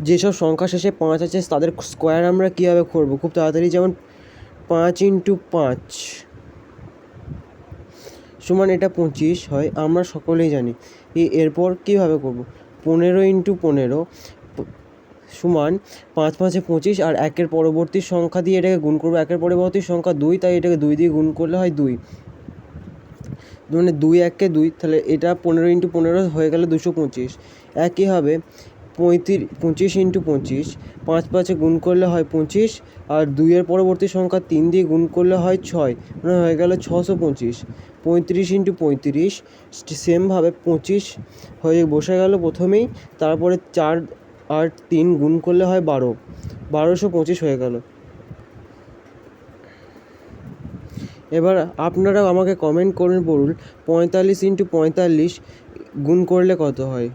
যেসব সংখ্যা শেষে 5 আছে তাদের স্কোয়ার আমরা কীভাবে করবো খুব তাড়াতাড়ি, যেমন 5 × 5 সমান এটা 25 হয়, আমরা সকলেই জানি। এরপর কীভাবে করব, 15 × 15 সমান 5 × 5 = 25, আর একের পরবর্তী সংখ্যা দিয়ে এটাকে গুণ করবো। একের পরবর্তী সংখ্যা 2, তাই এটাকে 2 দিয়ে গুণ করলে হয় 2, মানে 2 1 2, তাহলে এটা 15 × 15 হয়ে গেল 225। একইভাবে 25 × 25 5 5 গুণ করলে হয় 25, আর 2-এর পরবর্তী সংখ্যা 3 দিয়ে গুণ করলে হয় 6, মানে হয়ে গেল 625। 35 × 35 সেমভাবে 25 হয়ে বসে গেল প্রথমেই, তারপরে 4 আর 3 গুণ করলে হয় 12, 1225 হয়ে গেল। এবার আপনারা আমাকে কমেন্ট করুন, বলুন 45 × 45 গুণ করলে কত হয়।